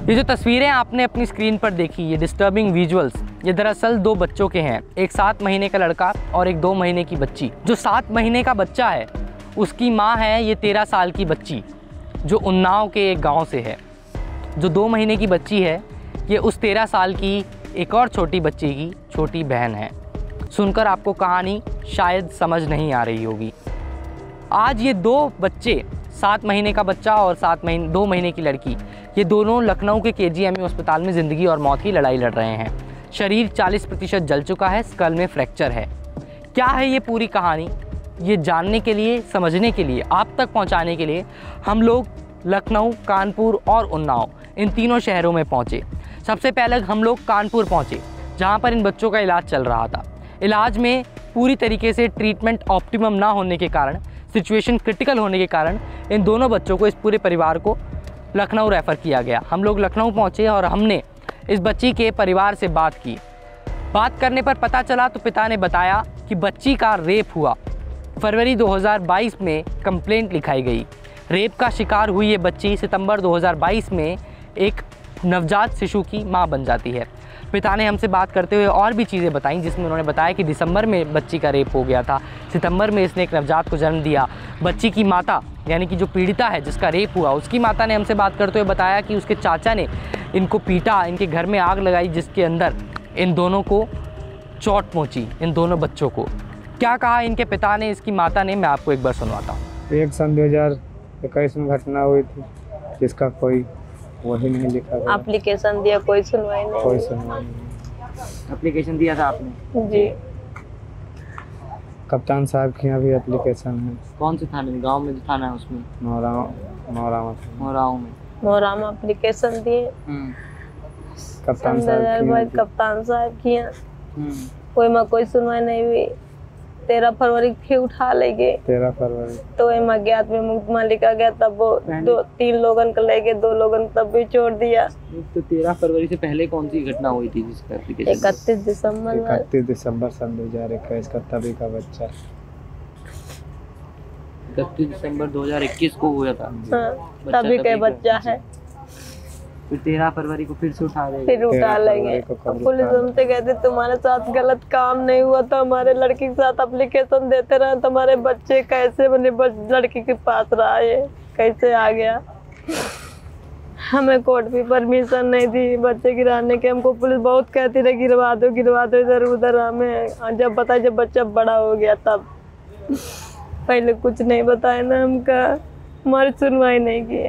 ये जो तस्वीरें आपने अपनी स्क्रीन पर देखी, ये डिस्टर्बिंग विजुअल्स, ये दरअसल दो बच्चों के हैं। एक 7 महीने का लड़का और एक 2 महीने की बच्ची। जो 7 महीने का बच्चा है उसकी माँ है ये 13 साल की बच्ची जो उन्नाव के एक गांव से है। जो 2 महीने की बच्ची है ये उस 13 साल की एक और छोटी बच्ची की छोटी बहन है। सुनकर आपको कहानी शायद समझ नहीं आ रही होगी। आज ये 2 बच्चे, 7 महीने का बच्चा और 2 महीने की लड़की, ये दोनों लखनऊ के KGMU अस्पताल में ज़िंदगी और मौत की लड़ाई लड़ रहे हैं। शरीर 40% जल चुका है, स्कल में फ्रैक्चर है। क्या है ये पूरी कहानी, ये जानने के लिए, समझने के लिए, आप तक पहुंचाने के लिए हम लोग लखनऊ, कानपुर और उन्नाव, इन तीनों शहरों में पहुंचे। सबसे पहले हम लोग कानपुर पहुंचे जहां पर इन बच्चों का इलाज चल रहा था। इलाज में पूरी तरीके से ट्रीटमेंट ऑप्टिमम ना होने के कारण, सिचुएशन क्रिटिकल होने के कारण इन दोनों बच्चों को, इस पूरे परिवार को लखनऊ रेफ़र किया गया। हम लोग लखनऊ पहुंचे और हमने इस बच्ची के परिवार से बात की। बात करने पर पता चला तो पिता ने बताया कि बच्ची का रेप हुआ। फरवरी 2022 में कंप्लेंट लिखाई गई। रेप का शिकार हुई ये बच्ची सितंबर 2022 में एक नवजात शिशु की मां बन जाती है। पिता ने हमसे बात करते हुए और भी चीज़ें बताई, जिसमें उन्होंने बताया कि दिसंबर में बच्ची का रेप हो गया था, सितंबर में इसने एक नवजात को जन्म दिया। बच्ची की माता, यानी कि जो पीड़िता है जिसका रेप हुआ, उसकी माता ने हमसे बात करते हुए बताया कि उसके चाचा ने इनको पीटा, इनके घर में आग लगाई, जिसके अंदर इन दोनों को चोट पहुँची, इन दोनों बच्चों को। क्या कहा इनके पिता ने, इसकी माता ने, मैं आपको एक बार सुनवाता हूँ। एक सन 2021 में घटना हुई थी जिसका कोई वही नहीं लिखा गया। एप्लीकेशन दिया, कोई सुनवाई नहीं। कोई सुनवाई नहीं। एप्लीकेशन दिया था आपने? जी। कप्तान साहब के यहाँ भी एप्लीकेशन है। कौन से थाने में? गांव में जो थाना है उसमें? मोराव में मोरामा एप्लीकेशन दिए। कप्तान साहब की यहाँ कोई सुनवाई नहीं हुई। 13 फरवरी फिर उठा ले गए। 13 फरवरी तो अज्ञात में मुकदमा लिखा गया, तब वो 2-3 लोगन को ले गए, 2 लोगन तब भी छोड़ दिया। तो 13 फरवरी से पहले कौन सी घटना हुई थी जिसका एप्लीकेशन? 31 दिसंबर सन 2021 का तभी का बच्चा। 31 दिसंबर 2021 को हुआ था। हाँ, तभी का बच्चा है। फिर 13 फरवरी को फिर से उठा लेंगे। पुलिस हमसे कहते तुम्हारे साथ गलत काम नहीं हुआ तो हमारे लड़की के साथ एप्लीकेशन देते रहे, तुम्हारे बच्चे कैसे लड़की के पास रहा, ये कैसे आ गया। हमें कोर्ट भी परमिशन नहीं दी बच्चे गिराने के। हमको पुलिस बहुत कहती रही गिरवा दो इधर उधर। हमें जब बच्चा बड़ा हो गया तब, पहले कुछ नहीं बताया ना, हमका हमारी सुनवाई नहीं की।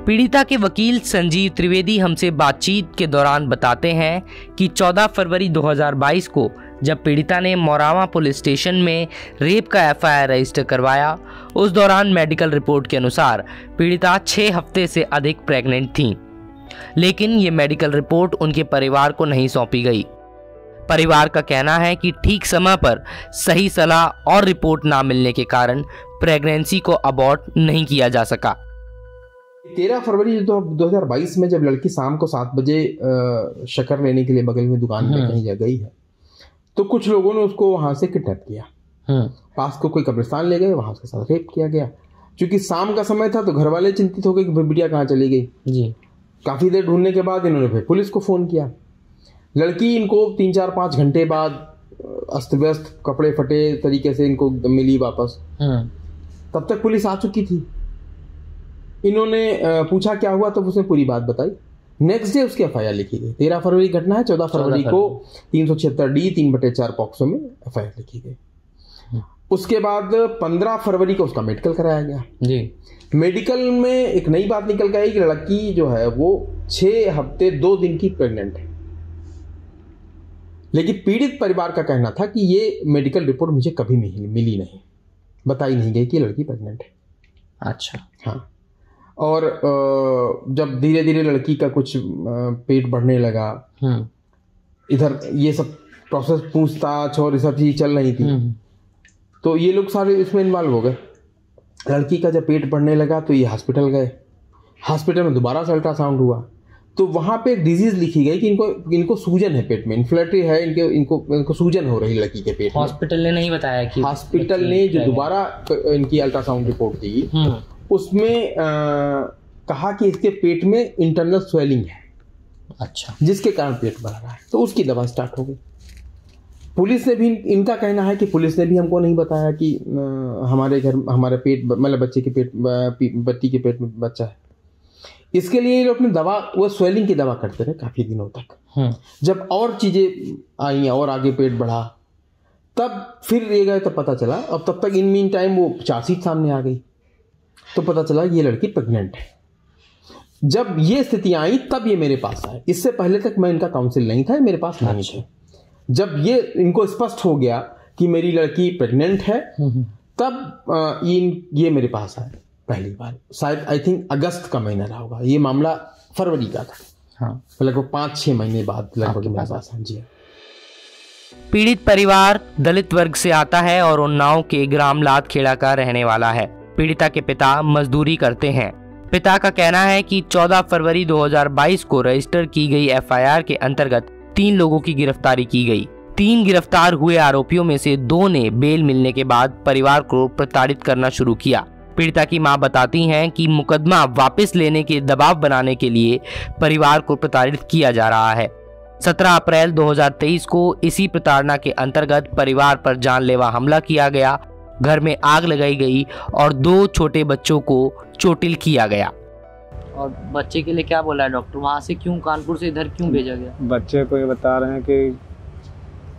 पीड़िता के वकील संजीव त्रिवेदी हमसे बातचीत के दौरान बताते हैं कि 14 फरवरी 2022 को जब पीड़िता ने मोरावा पुलिस स्टेशन में रेप का FIR रजिस्टर करवाया, उस दौरान मेडिकल रिपोर्ट के अनुसार पीड़िता 6 हफ्ते से अधिक प्रेग्नेंट थी। लेकिन ये मेडिकल रिपोर्ट उनके परिवार को नहीं सौंपी गई। परिवार का कहना है कि ठीक समय पर सही सलाह और रिपोर्ट ना मिलने के कारण प्रेगनेंसी को अबॉर्ट नहीं किया जा सका। 13 फरवरी 2022 में जब लड़की शाम को 7 बजे शक्कर लेने के लिए बगल में दुकान पे कहीं गई है, तो कुछ लोगों ने उसको वहां से किडनैप किया। पास को कोई कब्रिस्तान ले गए, वहां उसके साथ रेप किया गया। क्योंकि शाम का समय था तो घर वाले चिंतित हो गए कि बिटिया कहाँ चली गई जी। काफी देर ढूंढने के बाद इन्होंने फिर पुलिस को फोन किया। लड़की इनको 3-4-5 घंटे बाद अस्त व्यस्त, कपड़े फटे तरीके से इनको मिली वापस। तब तक पुलिस आ चुकी थी। इन्होंने पूछा क्या हुआ, तो उसने पूरी बात बताई। नेक्स्ट डे उसकी FIR लिखी गई। 13 फरवरी घटना है, 14 फरवरी को 376D 3/4 पॉक्सो में FIR लिखी गई। उसके बाद 15 फरवरी को उसका मेडिकल कराया गया जी। मेडिकल में एक नई बात निकल गई कि लड़की जो है वो 6 हफ्ते 2 दिन की प्रेग्नेंट है। लेकिन पीड़ित परिवार का कहना था कि ये मेडिकल रिपोर्ट मुझे कभी मिली नहीं, बताई नहीं गई कि लड़की प्रेग्नेंट है। अच्छा, हाँ। और जब धीरे धीरे लड़की का कुछ पेट बढ़ने लगा, इधर ये सब प्रोसेस, पूछताछ और ये सब चीज चल रही थी, तो ये लोग सारे इसमें इन्वॉल्व हो गए। लड़की का जब पेट बढ़ने लगा तो ये हॉस्पिटल गए। हॉस्पिटल में दोबारा से अल्ट्रासाउंड हुआ तो वहां पे एक डिजीज लिखी गई कि इनको सूजन है पेट में, इन्फ्लेटरी है, इनको सूजन हो रही लड़की के पेट में। हॉस्पिटल ने नहीं बताया कि हॉस्पिटल ने जो दोबारा इनकी अल्ट्रासाउंड रिपोर्ट दी उसमें कहा कि इसके पेट में इंटरनल स्वेलिंग है। अच्छा। जिसके कारण पेट बढ़ रहा है, तो उसकी दवा स्टार्ट हो गई। पुलिस ने भी, इनका कहना है कि पुलिस ने भी हमको नहीं बताया कि हमारे पेट, मतलब बच्चे के पेट, बच्ची के पेट में बच्चा है। इसके लिए ये लोग अपनी दवा, वो स्वेलिंग की दवा करते रहे काफी दिनों तक। जब और चीजें आई और आगे पेट बढ़ा, तब फिर ये गए तो पता चला। अब तब तक इन मीन टाइम वो चार्जशीट सामने आ गई, तो पता चला ये लड़की प्रेग्नेंट है। जब ये स्थितियां आई तब ये मेरे पास आए। इससे पहले तक मैं इनका काउंसिल नहीं था, मेरे पास नहीं थे। जब ये इनको स्पष्ट हो गया कि मेरी लड़की प्रेग्नेंट है, तब ये मेरे पास आए पहली बार। शायद आई थिंक अगस्त का महीना रहा होगा, ये मामला फरवरी का था। हाँ, लगभग 5-6 महीने बाद लगभग मेरे पास। हाँ जी। पीड़ित परिवार दलित वर्ग से आता है और उन्नाव के ग्राम लादखेड़ा का रहने वाला है। पीड़िता के पिता मजदूरी करते हैं। पिता का कहना है कि 14 फरवरी 2022 को रजिस्टर की गई एफआईआर के अंतर्गत 3 लोगों की गिरफ्तारी की गई। 3 गिरफ्तार हुए आरोपियों में से 2 ने बेल मिलने के बाद परिवार को प्रताड़ित करना शुरू किया। पीड़िता की मां बताती हैं कि मुकदमा वापस लेने के दबाव बनाने के लिए परिवार को प्रताड़ित किया जा रहा है। 17 अप्रैल 2023 को इसी प्रताड़ना के अंतर्गत परिवार पर जानलेवा हमला किया गया, घर में आग लगाई गई और 2 छोटे बच्चों को चोटिल किया गया। और बच्चे के लिए क्या बोला है डॉक्टर? वहाँ से क्यों, कानपुर से इधर क्यों भेजा गया? बच्चे को ये बता रहे हैं कि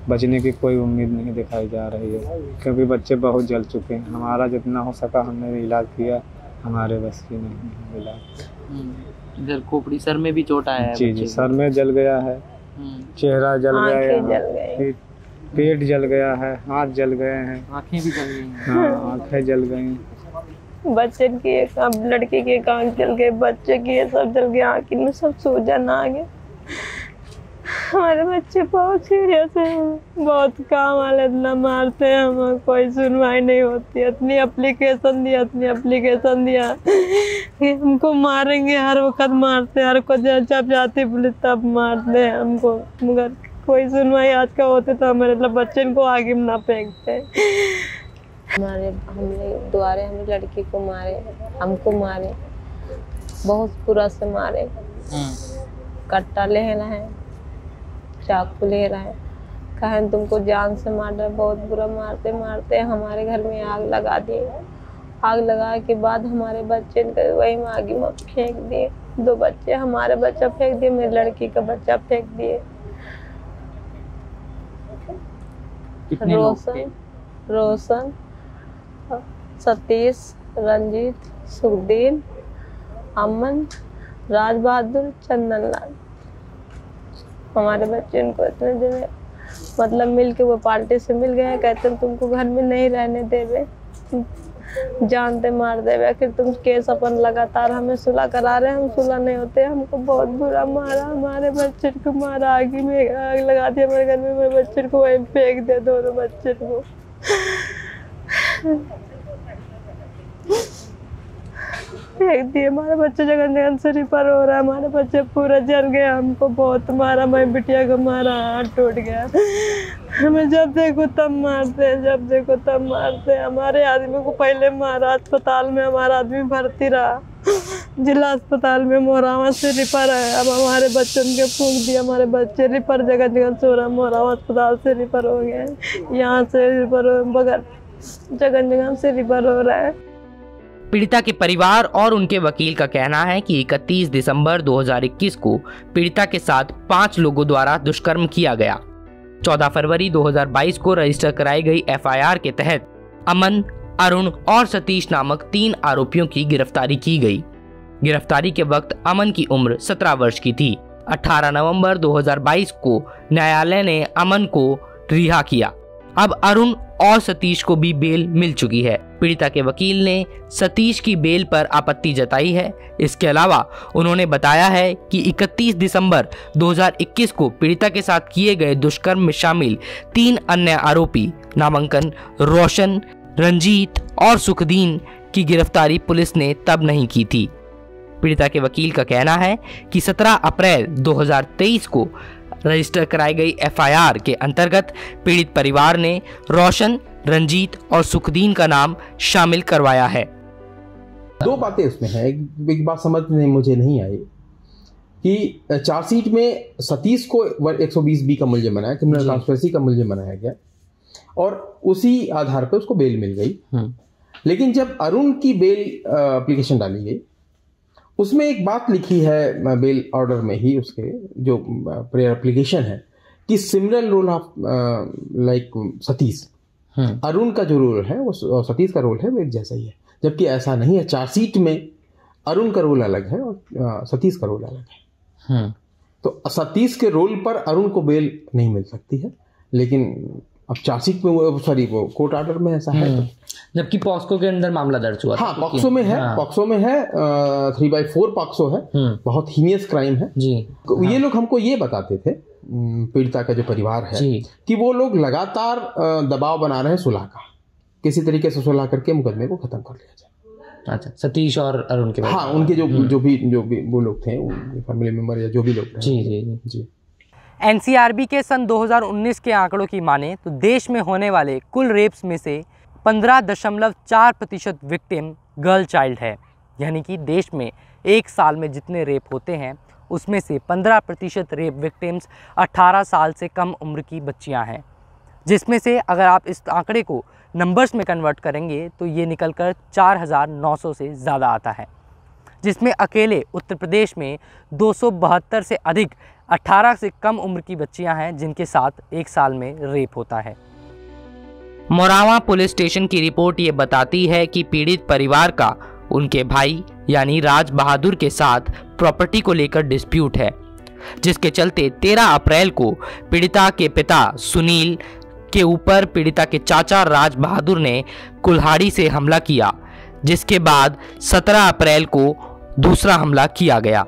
बचने की कोई उम्मीद नहीं दिखाई जा रही है, क्योंकि बच्चे बहुत जल चुके हैं। हमारा जितना हो सका हमने इलाज किया, हमारे बस की नहीं इलाज। इधर खोपड़ी, सर में भी चोट आया है? जी, सर में जल गया है, चेहरा जल गया है, पेट जल गया है, हाथ जल गए हैं, आँखें भी जल गई हैं। हाँ, आँखें जल गई। बच्चे की एक, अब लड़की की एक आँख जल गई, बच्चे की सब जल गया, आँख में सब सूजन आ गया। हमारे बच्चे बहुत सीरियस हैं, बहुत काम वाले, इतना मारते हैं, हमें कोई सुनवाई नहीं होती। इतनी एप्लीकेशन दिया कि हमको मारेंगे, हर वक्त मारते, हर को जब जाती पुलिस तब मारते हैं हमको, मगर कोई सुनवाई आज का होते तो हमारे बच्चे को आगे ना फेंकते। हमने द्वारे हमें लड़की को मारे, हमको मारे, बहुत बुरा से मारे। कट्टा ले रहा है, चाकू ले रहा है, कहें तुमको जान से मार रहा है। बहुत बुरा मारते मारते हमारे घर में आग लगा दिए। आग लगा के बाद हमारे बच्चे वही आग में फेंक दिए। 2 बच्चे, हमारे बच्चा फेंक दिए, मेरी लड़की का बच्चा फेंक दिए। रोशन, सतीश, रंजीत, सुखदीन, अमन, राज बहादुर, चंदन लाल। हमारे बच्चे उनको इतने दिन मतलब मिल के, वो पार्टी से मिल गए, कहते तुमको घर में नहीं रहने देवे, जानते मार देवे। फिर तुम केस अपन लगातार हमें सुलह करा रहे, हम सुलह नहीं होते। हमको बहुत बुरा मारा, हमारे बच्चे को मारा, आग में आग लगा दिया हमारे घर में। मेरे बच्चे को वहीं फेंक दे, दोनों बच्चे को फेंक दिए। हमारे बच्चे जगह जगह से रिपेयर हो रहा है, हमारे बच्चे पूरा जल गया। हमको बहुत मारा, मैं बिटिया को मारा, हाथ टूट गया। हमें जब देखो तब मारते हैं, जब देखो तब मारते हैं। हमारे आदमी को पहले मारा, अस्पताल में हमारा आदमी भर्ती रहा, जिला अस्पताल में मोरावा से रिफर है। अब हमारे बच्चों के फूंक दिया, हमारे बच्चे रिफर जगह जगह से हो रहा, मोरावा अस्पताल से रिफर हो गए, यहाँ से रिफर हो, बगैर जगह जगह से रिफर हो रहा है। पीड़िता के परिवार और उनके वकील का कहना है कि 31 दिसंबर 2021 को पीड़िता के साथ 5 लोगों द्वारा दुष्कर्म किया गया। 14 फरवरी 2022 को रजिस्टर कराई गई एफआईआर के तहत अमन, अरुण और सतीश नामक 3 आरोपियों की गिरफ्तारी की गई। गिरफ्तारी के वक्त अमन की उम्र 17 वर्ष की थी। 18 नवंबर 2022 को न्यायालय ने अमन को रिहा किया। अब अरुण और सतीश को भी बेल मिल चुकी है। पीड़िता के वकील ने सतीश की बेल पर आपत्ति जताई है। इसके अलावा उन्होंने बताया है कि 31 दिसंबर 2021 को पीड़िता के साथ किए गए दुष्कर्म में शामिल 3 अन्य आरोपी नामांकन रोशन, रंजीत और सुखदीन की गिरफ्तारी पुलिस ने तब नहीं की थी। पीड़िता के वकील का कहना है कि 17 अप्रैल 2023 को रजिस्टर कराई गई एफआईआर के अंतर्गत पीड़ित परिवार ने रोशन, रंजीत और सुखदीन का नाम शामिल करवाया है। दो बातें उसमें हैं। एक बात समझ में मुझे नहीं आई कि चार्जशीट में सतीश को 120B का मुलजिम बनाया, क्रिमिनल कॉन्स्पिरेसी का मुलजिम बनाया गया और उसी आधार पर उसको बेल मिल गई। लेकिन जब अरुण की बेल एप्लीकेशन डाली गई, उसमें एक बात लिखी है बेल ऑर्डर में ही, उसके जो प्रेयर एप्लीकेशन है, कि similar role of like Satish, Arun का जो रोल है वो सतीश का रोल है वो एक जैसा ही है, जबकि ऐसा नहीं है। चार्जशीट में अरुण का रोल अलग है और सतीश का रोल अलग है। तो सतीश के रोल पर अरुण को बेल नहीं मिल सकती है, लेकिन अब चार्जशीट में वो कोर्ट ऑर्डर में ऐसा है। जबकि पॉक्सो के अंदर मामला दर्ज हुआ। हाँ, पॉक्सो में है, पॉक्सो में है 3/4 पॉक्सो है, बहुत हीनियस क्राइम है जी। ये लोग हमको ये बताते थे, पीड़िता का जो परिवार है, कि वो लोग लगातार दबाव बना रहे हैं सुलह का, किसी तरीके से सुलह करके मुकदमे को खत्म कर लिया जाए। अच्छा, सतीश और अरुण के? हाँ, उनके जो भी वो लोग थे, फैमिली मेंबर या जो भी लोग थे। जी। एनसीआरबी के सन 2019 के आंकड़ों की माने तो देश में होने वाले कुल रेप्स में से 15.4% विक्टिम गर्ल चाइल्ड है। यानी कि देश में एक साल में जितने रेप होते हैं उसमें से 15% रेप विक्टिम्स 18 साल से कम उम्र की बच्चियां हैं, जिसमें से अगर आप इस आंकड़े को नंबर्स में कन्वर्ट करेंगे तो ये निकलकर 4,900 से ज़्यादा आता है, जिसमें अकेले उत्तर प्रदेश में 272 से अधिक 18 से कम उम्र की बच्चियां हैं जिनके साथ एक साल में रेप होता है। मोरावा पुलिस स्टेशन की रिपोर्ट ये बताती है कि पीड़ित परिवार का उनके भाई यानी राज बहादुर के साथ प्रॉपर्टी को लेकर डिस्प्यूट है, जिसके चलते 13 अप्रैल को पीड़िता के पिता सुनील के ऊपर पीड़िता के चाचा राज बहादुर ने कुल्हाड़ी से हमला किया, जिसके बाद 17 अप्रैल को दूसरा हमला किया गया।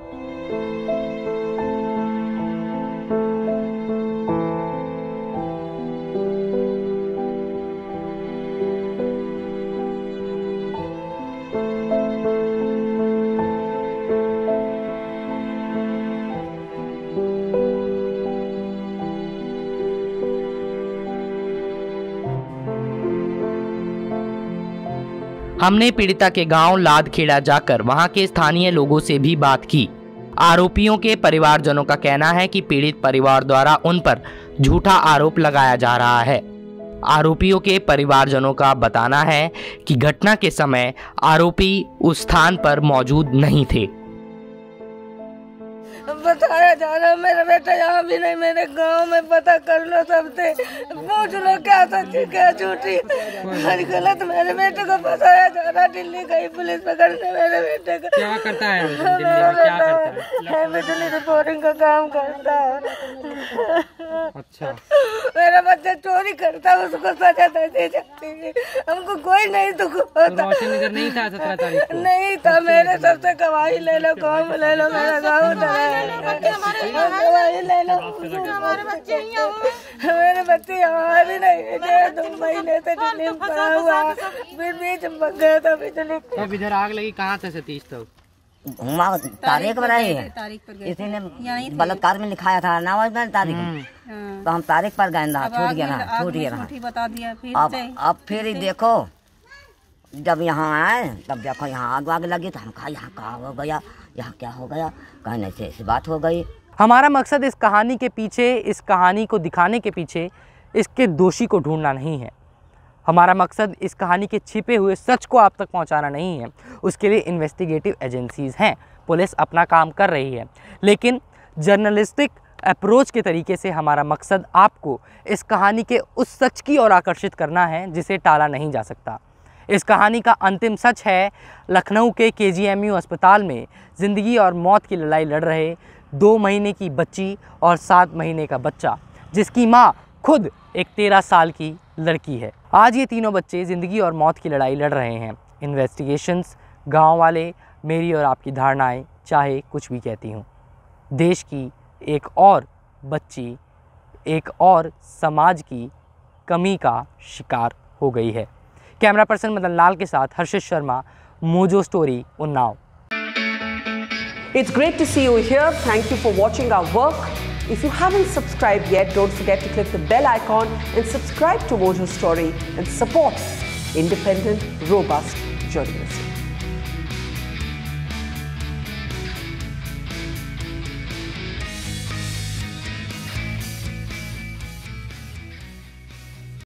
हमने पीड़िता के गांव लादखेड़ा जाकर वहां के स्थानीय लोगों से भी बात की। आरोपियों के परिवारजनों का कहना है कि पीड़ित परिवार द्वारा उन पर झूठा आरोप लगाया जा रहा है। आरोपियों के परिवारजनों का बताना है कि घटना के समय आरोपी उस स्थान पर मौजूद नहीं थे। बताया जा रहा है मेरा बेटा यहाँ भी नहीं, मेरे गांव में पता कर लो सबसे, पूछ लो क्या सच्ची क्या झूठी। हर गलत मेरे बेटे को फंसाया जा रहा, दिल्ली गई पुलिस पकड़ने मेरे बेटे को। क्या करता है दिल्ली में, क्या करता है? बिजली रिपोर्टिंग का काम करता है। अच्छा, मेरा बच्चा चोरी करता है, उसको सजा दे जाती है, हमको कोई नहीं दुख होता। नहीं था 17 तारीख को? नहीं था, मेरे सबसे गवाही ले लो, काम ले लो, मेरा गाँव हमारे बच्चे मेरे बच्चे यहाँ भी नहीं, 2 महीने से दिल्ली में पड़ा हुआ, फिर बीच में गया था बिजली। अब इधर आग लगी कहाँ से सतीश? तो तारीख बनाई है, इसी ने बलात्कार में लिखाया था ना तारीख, तो हम तारीख पर गए ना, छूट गया। अब फिर देखो जब यहाँ आए तब देखो यहाँ आग लगी, तो हम कहा यहाँ क्या हो गया, यहाँ क्या हो गया, कहने से ऐसी बात हो गई। हमारा मकसद इस कहानी के पीछे, इस कहानी को दिखाने के पीछे इसके दोषी को ढूंढना नहीं है। हमारा मकसद इस कहानी के छिपे हुए सच को आप तक पहुंचाना नहीं है। उसके लिए इन्वेस्टिगेटिव एजेंसीज़ हैं, पुलिस अपना काम कर रही है, लेकिन जर्नलिस्टिक अप्रोच के तरीके से हमारा मकसद आपको इस कहानी के उस सच की ओर आकर्षित करना है जिसे टाला नहीं जा सकता। इस कहानी का अंतिम सच है लखनऊ के KGMU अस्पताल में ज़िंदगी और मौत की लड़ाई लड़ रहे 2 महीने की बच्ची और 7 महीने का बच्चा, जिसकी माँ खुद एक 13 साल की लड़की है। आज ये तीनों बच्चे ज़िंदगी और मौत की लड़ाई लड़ रहे हैं। इन्वेस्टिगेशंस, गांव वाले, मेरी और आपकी धारणाएं चाहे कुछ भी कहती हूँ, देश की एक और बच्ची, एक और समाज की कमी का शिकार हो गई है। कैमरा पर्सन मदन लाल के साथ Harshit Sharma, Mojo Story, Unnao. It's great to see you here. Thank you for watching our work. If you haven't subscribed yet, don't forget to click the bell icon and subscribe to Mojo Story and support independent, robust journalism.